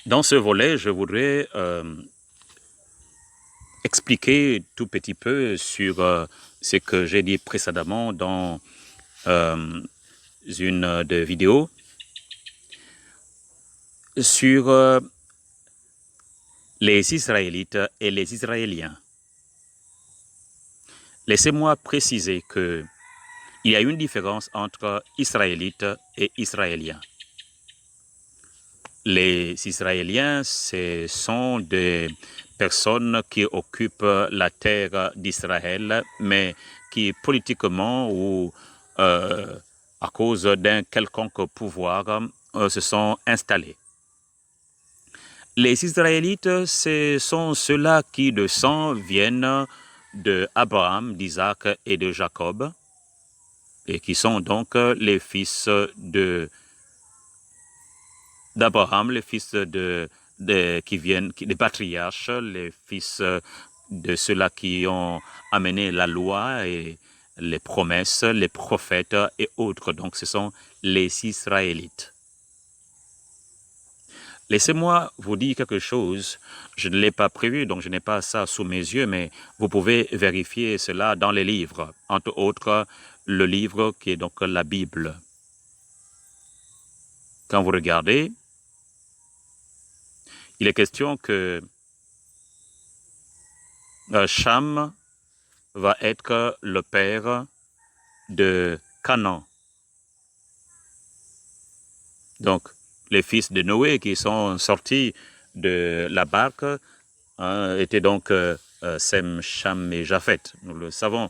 Dans ce volet, je voudrais expliquer tout petit peu sur ce que j'ai dit précédemment dans une des vidéos sur les Israélites et les Israéliens. Laissez-moi préciser qu'il y a une différence entre Israélites et Israéliens. Les Israéliens, ce sont des personnes qui occupent la terre d'Israël, mais qui politiquement ou à cause d'un quelconque pouvoir se sont installés. Les Israélites, ce sont ceux-là qui de sang viennent d'Abraham, d'Isaac et de Jacob, et qui sont donc les fils d'Abraham, les fils qui viennent des patriarches, les fils de ceux-là qui ont amené la loi et les promesses, les prophètes et autres. Donc ce sont les Israélites. Laissez-moi vous dire quelque chose. Je ne l'ai pas prévu, donc je n'ai pas ça sous mes yeux, mais vous pouvez vérifier cela dans les livres, entre autres le livre qui est donc la Bible. Quand vous regardez, il est question que Cham va être le père de Canaan. Donc, les fils de Noé qui sont sortis de la barque étaient donc Sem, Cham et Japheth. Nous le savons.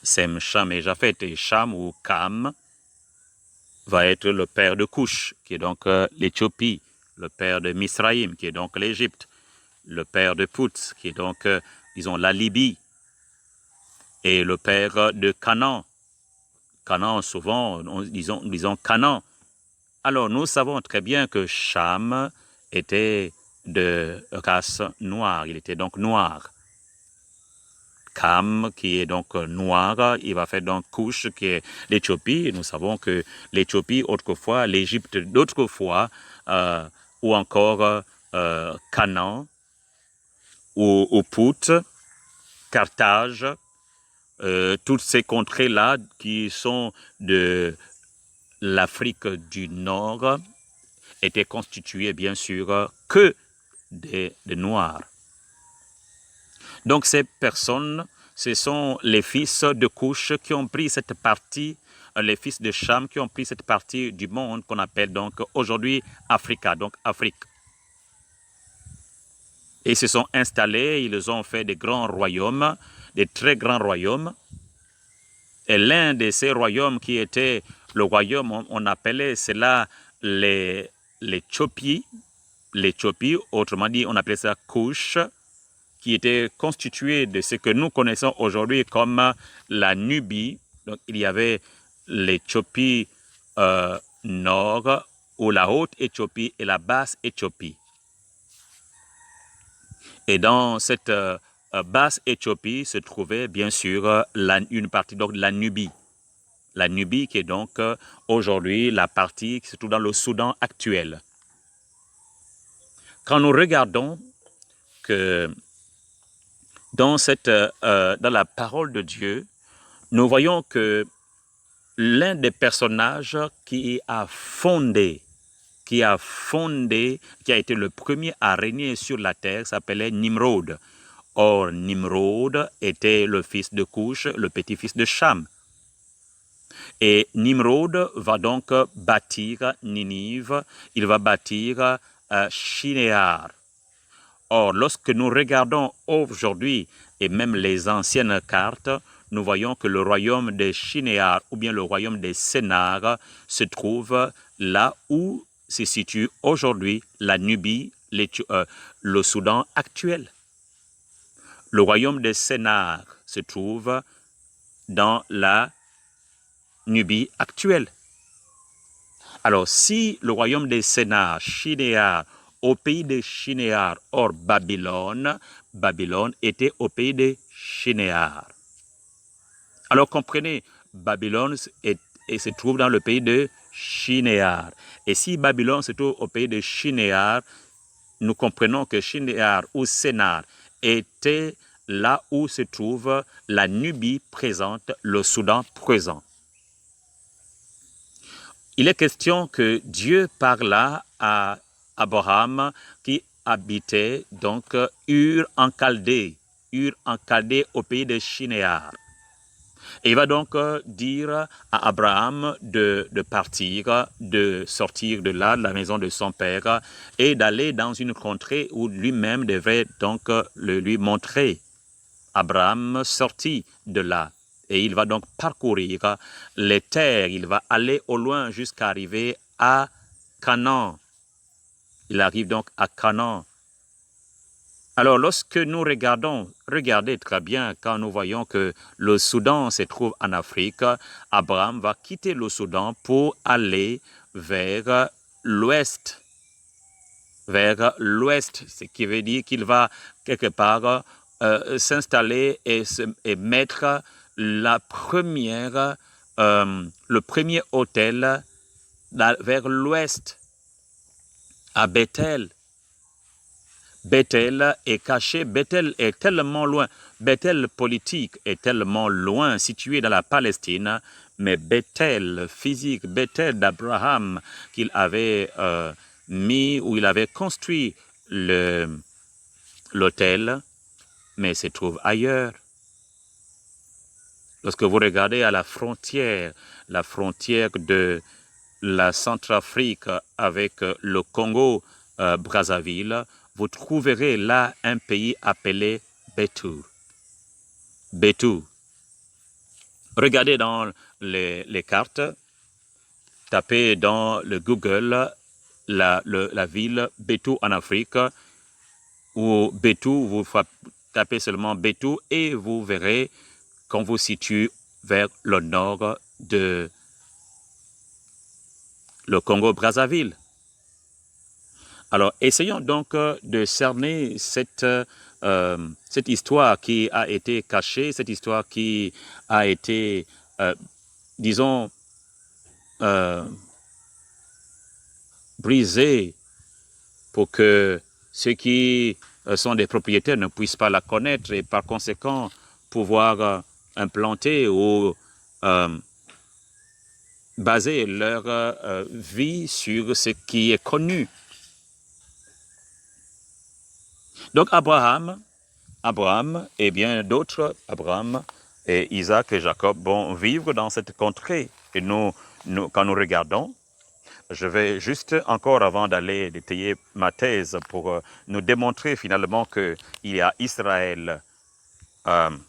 Sem, Cham et Japheth. Et Cham ou Cam va être le père de Cush, qui est donc l'Éthiopie, le père de Misraïm, qui est donc l'Égypte, le père de Put, qui est donc, disons, la Libye, et le père de Canaan. Canaan, souvent, disons Canaan. Alors, nous savons très bien que Cham était de race noire, il était donc noir. Cam, qui est donc noir, il va faire donc Cush, qui est l'Éthiopie. Nous savons que l'Éthiopie, autrefois, l'Égypte d'autrefois, ou encore Canaan, ou Put, Carthage, toutes ces contrées-là qui sont de l'Afrique du Nord étaient constituées, bien sûr, que de Noirs. Donc ces personnes, ce sont les fils de Cush qui ont pris cette partie, les fils de Cham qui ont pris cette partie du monde qu'on appelle donc aujourd'hui Africa, donc Afrique. Et ils se sont installés, ils ont fait des grands royaumes, des très grands royaumes. Et l'un de ces royaumes qui était le royaume, on appelait cela l'Éthiopie, autrement dit, on appelait ça Cush, qui était constitué de ce que nous connaissons aujourd'hui comme la Nubie. Donc, il y avait l'Éthiopie nord, ou la haute Éthiopie et la basse Éthiopie. Et dans cette basse Éthiopie se trouvait bien sûr une partie donc de la Nubie. La Nubie qui est donc aujourd'hui la partie qui se trouve dans le Soudan actuel. Quand nous regardons que dans la parole de Dieu, nous voyons que l'un des personnages qui a été le premier à régner sur la terre s'appelait Nimrod. Or, Nimrod était le fils de Cush, le petit-fils de Cham. Et Nimrod va donc bâtir Ninive, il va bâtir Shinéar. Or, lorsque nous regardons aujourd'hui, et même les anciennes cartes, nous voyons que le royaume des Shinéar, ou bien le royaume des Sénar, se trouve là où se situe aujourd'hui la Nubie, le Soudan actuel. Le royaume des Sénar se trouve dans la Nubie actuelle. Alors, si le royaume des Sénar, Shinéar, au pays des Shinéar, or Babylone était au pays des Shinéar. Alors comprenez, Babylone se trouve dans le pays de Shinéar. Et si Babylone se trouve au pays de Shinéar, nous comprenons que Shinéar ou Sénar était là où se trouve la Nubie présente, le Soudan présent. Il est question que Dieu parla à Abraham qui habitait donc Ur en Chaldée au pays de Shinéar. Et il va donc dire à Abraham de partir, de sortir de là, de la maison de son père, et d'aller dans une contrée où lui-même devrait donc le lui montrer. Abraham sortit de là. Et il va donc parcourir les terres. Il va aller au loin jusqu'à arriver à Canaan. Il arrive donc à Canaan. Alors, lorsque nous regardez très bien, quand nous voyons que le Soudan se trouve en Afrique, Abraham va quitter le Soudan pour aller vers l'ouest. Vers l'ouest, ce qui veut dire qu'il va quelque part s'installer et mettre le premier hôtel vers l'ouest, à Bethel. Bethel est caché, Bethel est tellement loin, Bethel politique est tellement loin, situé dans la Palestine, mais Bethel physique, Bethel d'Abraham qu'il avait mis, où il avait construit l'hôtel, mais se trouve ailleurs. Lorsque vous regardez à la frontière de la Centrafrique avec le Congo, Brazzaville, vous trouverez là un pays appelé Bétou. Bétou. Regardez dans les cartes, tapez dans le Google la ville Bétou en Afrique, ou Bétou, vous tapez seulement Bétou et vous verrez qu'on vous situe vers le nord de le Congo-Brazzaville. Alors, essayons donc de cerner cette histoire qui a été cachée, cette histoire qui a été, disons, brisée pour que ceux qui sont des propriétaires ne puissent pas la connaître et par conséquent pouvoir implanter ou baser leur vie sur ce qui est connu. Donc Abraham et bien d'autres, Abraham et Isaac et Jacob vont vivre dans cette contrée. Et nous, quand nous regardons, je vais juste encore avant d'aller détailler ma thèse pour nous démontrer finalement qu'il y a Israël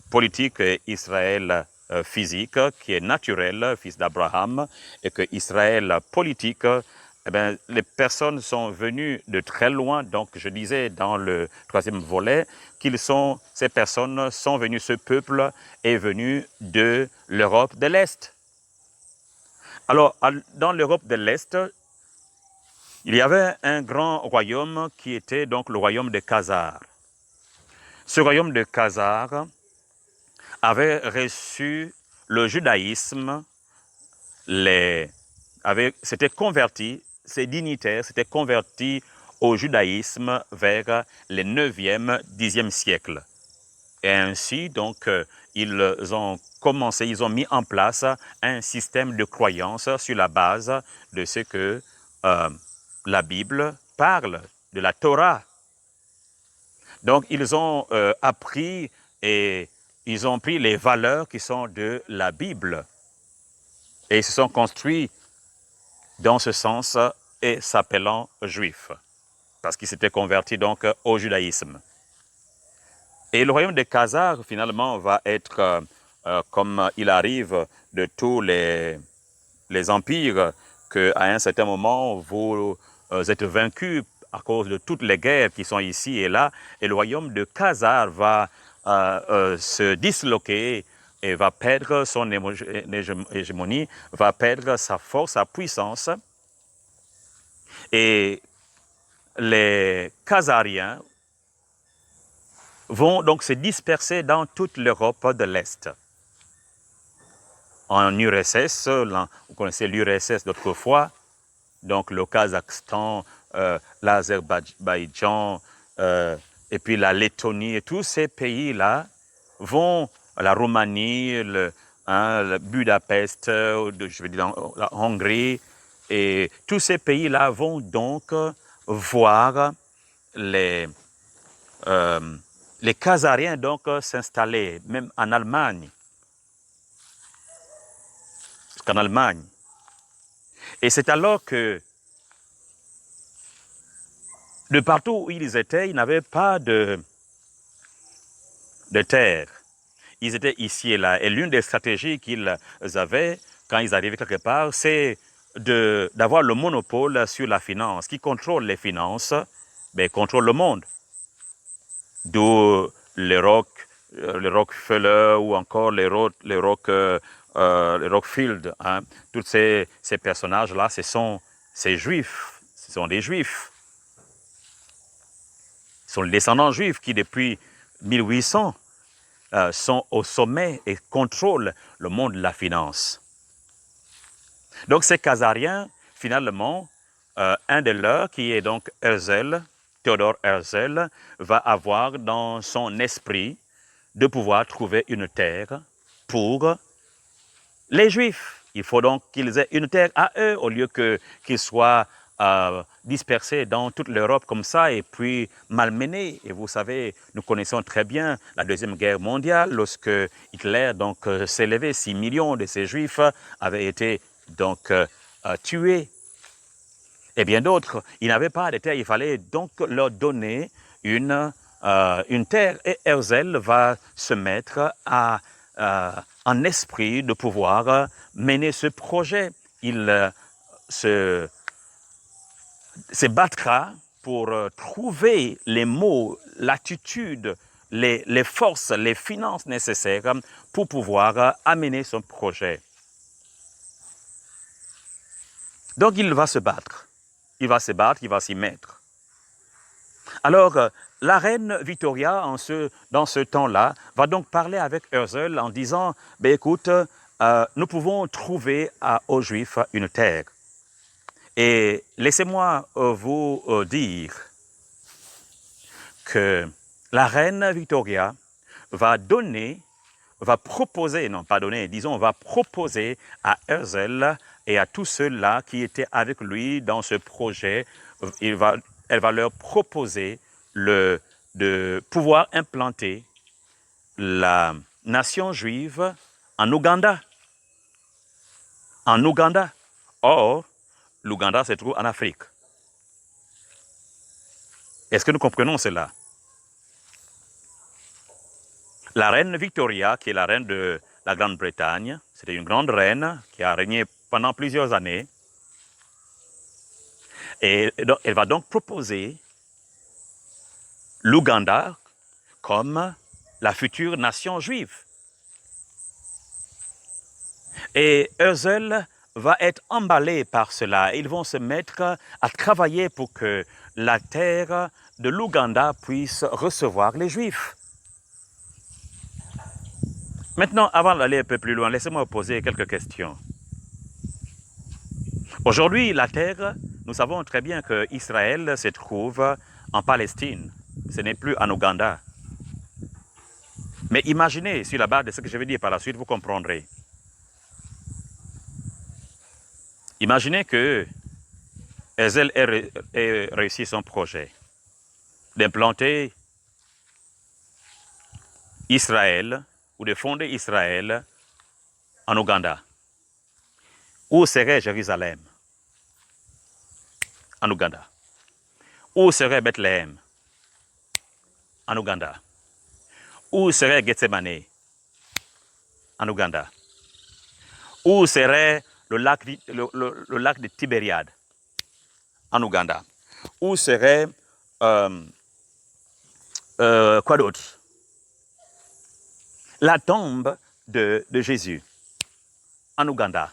politique et Israël physique qui est naturel, fils d'Abraham, et que Israël politique, eh bien, les personnes sont venues de très loin. Donc, je disais dans le troisième volet ces personnes sont venues, ce peuple est venu de l'Europe de l'Est. Alors, dans l'Europe de l'Est, il y avait un grand royaume qui était donc le royaume de Khazar. Ce royaume de Khazar avait reçu le judaïsme, s'était converti, ses dignitaires s'étaient convertis au judaïsme vers le 9e, 10e siècle. Et ainsi, donc, ils ont mis en place un système de croyance sur la base de ce que la Bible parle, de la Torah. Donc, ils ont appris et ils ont pris les valeurs qui sont de la Bible. Et ils se sont construits dans ce sens et s'appelant juifs, parce qu'ils s'étaient convertis donc au judaïsme. Et le royaume de Khazar, finalement, va être, comme il arrive de tous les empires, qu'à un certain moment, vous êtes vaincus à cause de toutes les guerres qui sont ici et là, et le royaume de Khazar va se disloquer et va perdre son hégémonie, va perdre sa force, sa puissance. Et les Khazariens vont donc se disperser dans toute l'Europe de l'Est. En URSS, vous connaissez l'URSS d'autrefois, donc le Kazakhstan, l'Azerbaïdjan, et puis la Lettonie, et tous ces pays-là vont, la Roumanie, le Budapest, je veux dire la Hongrie, et tous ces pays-là vont donc voir les Khazariens donc s'installer, même en Allemagne. Jusqu'en Allemagne. Et c'est alors que de partout où ils étaient, ils n'avaient pas de terre. Ils étaient ici et là. Et l'une des stratégies qu'ils avaient quand ils arrivaient quelque part, c'est d'avoir le monopole sur la finance. Qui contrôle les finances, ben, contrôle le monde. D'où les Rockefeller ou encore les Rockfield. Hein. Tous ces personnages-là, ce sont juifs. Ce sont des juifs. Ce sont les descendants juifs qui, depuis 1800, sont au sommet et contrôlent le monde de la finance. Donc ces Khazariens, finalement, un de leurs, qui est donc Herzl, Theodor Herzl, va avoir dans son esprit de pouvoir trouver une terre pour les Juifs. Il faut donc qu'ils aient une terre à eux, au lieu qu'ils soient dispersés dans toute l'Europe comme ça et puis malmenés. Et vous savez, nous connaissons très bien la Deuxième Guerre mondiale, lorsque Hitler donc s'est levé, 6 millions de ces Juifs avaient été donc tués. Et bien d'autres, ils n'avaient pas de terre, il fallait donc leur donner une terre. Et Herzl va se mettre en esprit de pouvoir mener ce projet. Il se battra pour trouver les mots, l'attitude, les forces, les finances nécessaires pour pouvoir amener son projet. Donc il va se battre. Il va se battre, il va s'y mettre. Alors, la reine Victoria, dans ce temps-là, va donc parler avec Herzl en disant, ben, écoute, nous pouvons trouver aux Juifs une terre. Et laissez-moi vous dire que la reine Victoria va proposer à Herzl et à tous ceux-là qui étaient avec lui dans ce projet, elle va leur proposer de pouvoir implanter la nation juive en Ouganda. En Ouganda. Or, l'Ouganda se trouve en Afrique. Est-ce que nous comprenons cela? La reine Victoria, qui est la reine de la Grande-Bretagne, c'était une grande reine qui a régné pendant plusieurs années. Et elle va donc proposer l'Ouganda comme la future nation juive. Et Herzl va être emballé par cela. Ils vont se mettre à travailler pour que la terre de l'Ouganda puisse recevoir les Juifs. Maintenant, avant d'aller un peu plus loin, laissez-moi poser quelques questions. Aujourd'hui, la terre, nous savons très bien qu'Israël se trouve en Palestine. Ce n'est plus en Ouganda. Mais imaginez, sur la base de ce que je vais dire par la suite, vous comprendrez. Imaginez que Herzl ait réussi son projet d'implanter Israël ou de fonder Israël en Ouganda. Où serait Jérusalem? En Ouganda. Où serait Bethléem? En Ouganda. Où serait Gethsemane? En Ouganda. Où serait le lac de Tibériade? En Ouganda. Où serait quoi d'autre? La tombe de Jésus en Ouganda.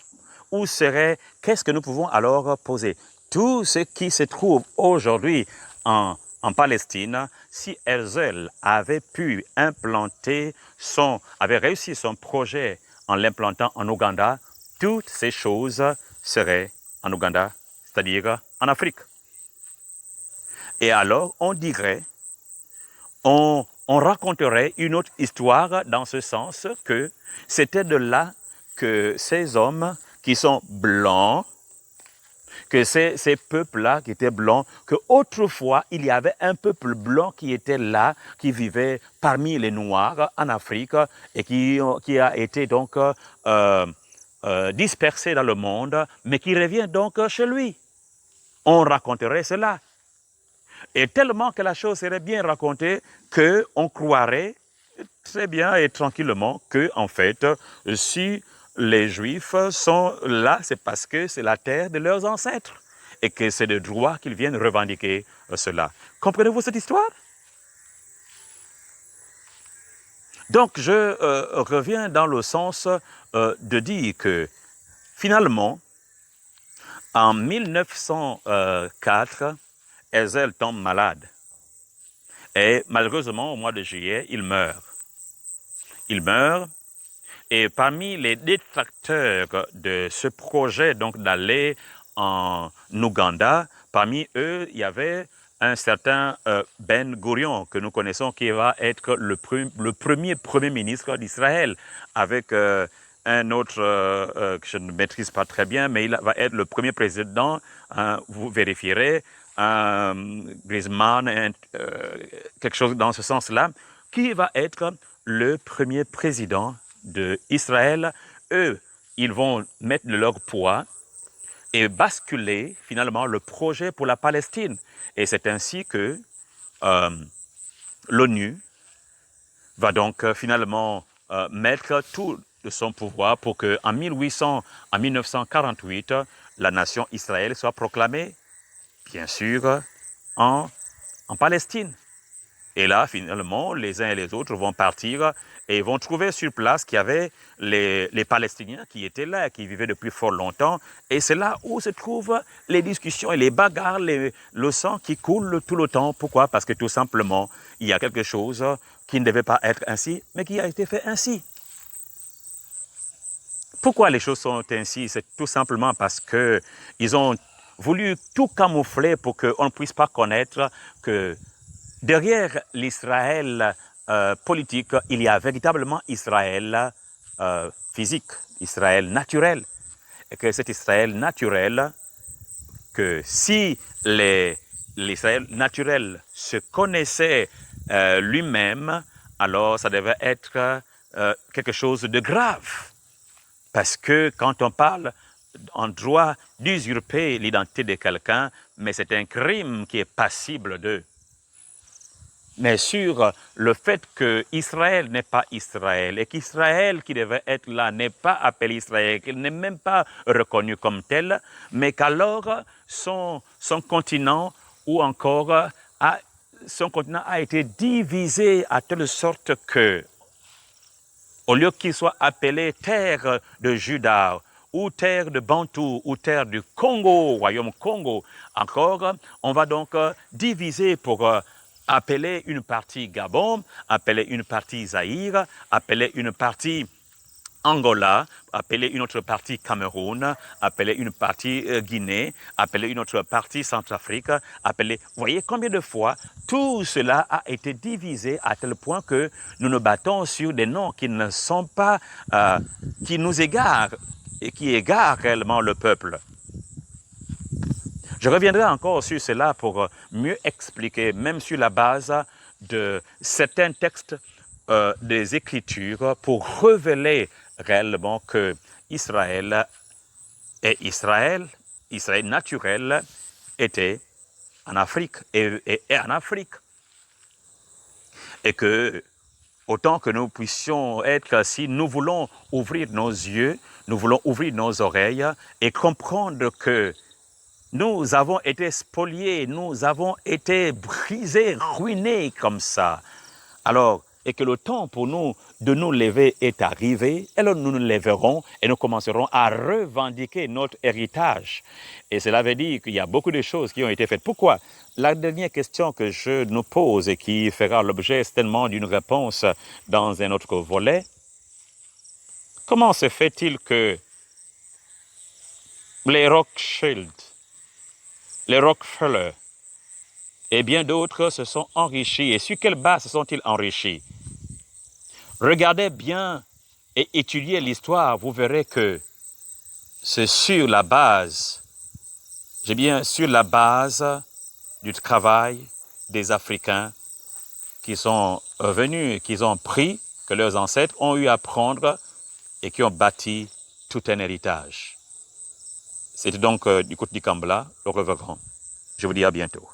Où serait, qu'est-ce que nous pouvons alors poser? Tout ce qui se trouve aujourd'hui en Palestine, si Herzl avait pu avait réussi son projet en l'implantant en Ouganda, toutes ces choses seraient en Ouganda, c'est-à-dire en Afrique. Et alors, on dirait, on raconterait une autre histoire dans ce sens que c'était de là que ces hommes qui sont blancs, que ces peuples-là qui étaient blancs, qu'autrefois, il y avait un peuple blanc qui était là, qui vivait parmi les Noirs en Afrique et qui a été donc dispersé dans le monde, mais qui revient donc chez lui. On raconterait cela. Et tellement que la chose serait bien racontée qu'on croirait très bien et tranquillement que, en fait, si les Juifs sont là, c'est parce que c'est la terre de leurs ancêtres et que c'est de droit qu'ils viennent revendiquer cela. Comprenez-vous cette histoire? Donc, je reviens dans le sens de dire que, finalement, en 1904, Herzl tombe malade. Et malheureusement, au mois de juillet, il meurt. Il meurt. Et parmi les détracteurs de ce projet, donc d'aller en Ouganda, parmi eux, il y avait un certain Ben Gurion, que nous connaissons, qui va être le premier Premier ministre d'Israël, avec un autre que je ne maîtrise pas très bien, mais il va être le premier président, vous vérifierez, Griezmann, quelque chose dans ce sens-là, qui va être le premier président d'Israël. Eux, ils vont mettre de leur poids et basculer finalement le projet pour la Palestine. Et c'est ainsi que l'ONU va donc finalement mettre tout de son pouvoir pour qu'en 1948, la nation Israël soit proclamée, bien sûr, en Palestine. Et là, finalement, les uns et les autres vont partir et vont trouver sur place qu'il y avait les Palestiniens qui étaient là, qui vivaient depuis fort longtemps. Et c'est là où se trouvent les discussions et les bagarres, le sang qui coule tout le temps. Pourquoi? Parce que tout simplement, il y a quelque chose qui ne devait pas être ainsi, mais qui a été fait ainsi. Pourquoi les choses sont ainsi? C'est tout simplement parce qu'ils ont voulu tout camoufler pour qu'on ne puisse pas connaître que derrière l'Israël politique, il y a véritablement Israël physique, Israël naturel. Et que cet Israël naturel, que si l'Israël naturel se connaissait lui-même, alors ça devait être quelque chose de grave. Parce que quand on parle en droit d'usurper l'identité de quelqu'un, mais c'est un crime qui est passible d'eux. Mais sur le fait qu'Israël n'est pas Israël et qu'Israël qui devait être là n'est pas appelé Israël, qu'il n'est même pas reconnu comme tel, mais qu'alors son continent ou encore son continent a été divisé à telle sorte que, au lieu qu'il soit appelé terre de Juda, ou terre de Bantou, ou terre du Congo, royaume Congo, encore, on va donc diviser pour appeler une partie Gabon, appeler une partie Zaïre, appeler une partie Angola, appeler une autre partie Cameroun, appeler une partie Guinée, appeler une autre partie Centrafrique, appeler... Vous voyez combien de fois tout cela a été divisé à tel point que nous nous battons sur des noms qui ne sont pas... qui nous égarent et qui égarent réellement le peuple. Je reviendrai encore sur cela pour mieux expliquer, même sur la base de certains textes des Écritures, pour révéler réellement que Israël naturel, était en Afrique et en Afrique. Et que, autant que nous puissions être, si nous voulons ouvrir nos yeux, nous voulons ouvrir nos oreilles et comprendre que nous avons été spoliés, nous avons été brisés, ruinés comme ça. Alors, et que le temps pour nous de nous lever est arrivé, alors nous nous lèverons et nous commencerons à revendiquer notre héritage. Et cela veut dire qu'il y a beaucoup de choses qui ont été faites. Pourquoi? La dernière question que je nous pose et qui fera l'objet certainement d'une réponse dans un autre volet, comment se fait-il que les Rothschild les Rockefeller et bien d'autres se sont enrichis. Et sur quelle base se sont-ils enrichis? Regardez bien et étudiez l'histoire, vous verrez que c'est sur la base, sur la base du travail des Africains qui sont venus, qu'ils ont pris, que leurs ancêtres ont eu à prendre et qui ont bâti tout un héritage. C'était donc du côté du Kambala, le Reverend. Je vous dis à bientôt.